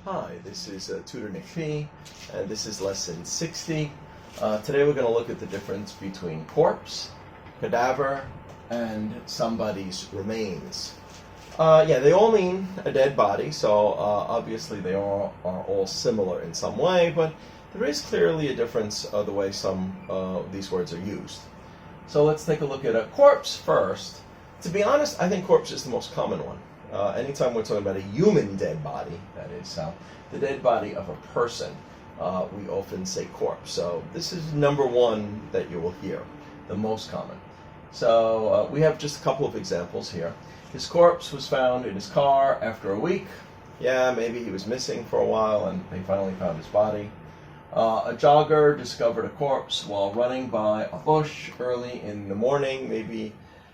Hi, this is Tutor Nick P, and this is lesson 60. Today we're going to look at the difference between corpse, cadaver, and somebody's remains. They all mean a dead body, so obviously they all are all similar in some way, but there is clearly a difference of the way some of these words are used. So let's take a look at a corpse first. To be honest, I think corpse is the most common one. Anytime we're talking about a human dead body, that is, the dead body of a person, we often say corpse. So this is number one that you will hear, the most common. So we have just a couple of examples here. His corpse was found in his car after a week. Yeah, maybe he was missing for a while and they finally found his body. A jogger discovered a corpse while running by a bush early in the morning. Maybe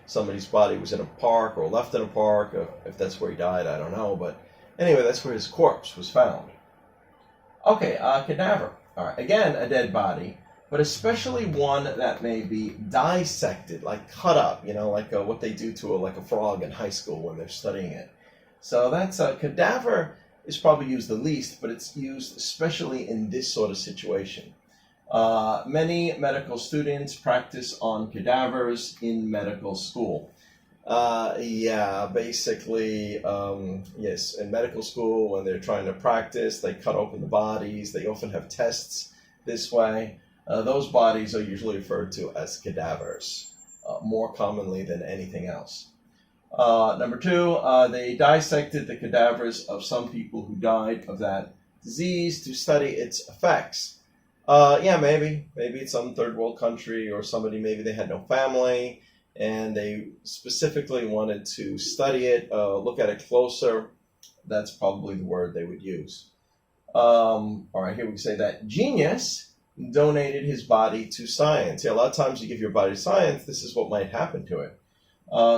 somebody's body was in a park or left in a park. If that's where he died, I don't know. But anyway, that's where his corpse was found. Okay, cadaver. All right, again, a dead body, but especially one that may be dissected, like cut up, like what they do to a frog in high school when they're studying it. So that's cadaver is probably used the least, but it's used especially in this sort of situation. Many medical students practice on cadavers in medical school. Basically, yes, in medical school, when they're trying to practice, they cut open the bodies. They often have tests this way. Those bodies are usually referred to as cadavers, more commonly than anything else. Number two, they dissected the cadavers of some people who died of that disease to study its effects. Maybe it's some third world country or somebody, maybe they had no family and they specifically wanted to study it, look at it closer. That's probably the word they would use. All right, here we say that genius donated his body to science. Yeah, a lot of times you give your body to science, this is what might happen to it.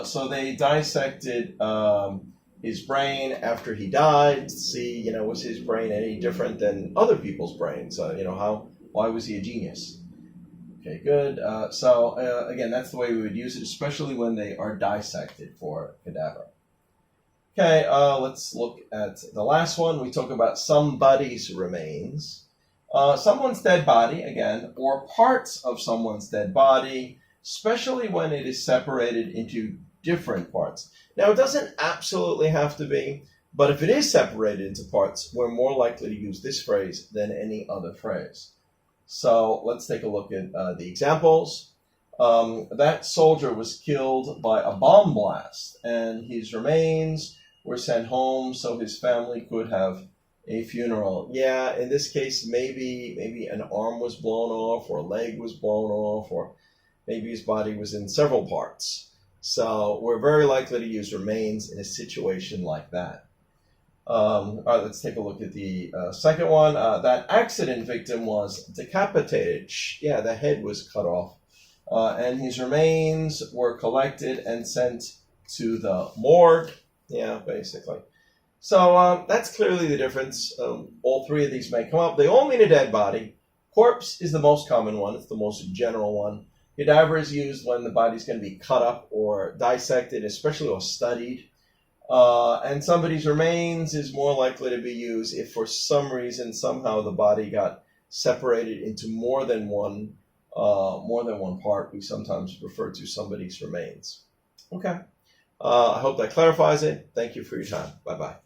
So they dissected his brain after he died to see, was his brain any different than other people's brains? Why was he a genius? Okay, good. Again, that's the way we would use it, especially when they are dissected for cadaver. Okay, let's look at the last one. We talk about somebody's remains. Someone's dead body, again, or parts of someone's dead body, especially when it is separated into different parts. Now, it doesn't absolutely have to be, but if it is separated into parts, we're more likely to use this phrase than any other phrase. So let's take a look at the examples. That soldier was killed by a bomb blast, and his remains were sent home so his family could have a funeral. Yeah, in this case, maybe an arm was blown off, or a leg was blown off, or maybe his body was in several parts. So we're very likely to use remains in a situation like that. All right, let's take a look at the second one. That accident victim was decapitated. Yeah, the head was cut off. And his remains were collected and sent to the morgue. Yeah, basically. So that's clearly the difference. All three of these may come up. They all mean a dead body. Corpse is the most common one. It's the most general one. Cadaver is used when the body's going to be cut up or dissected, especially or studied. And somebody's remains is more likely to be used if for some reason, somehow the body got separated into more than one part. We sometimes refer to somebody's remains. Okay. I hope that clarifies it. Thank you for your time. Bye-bye.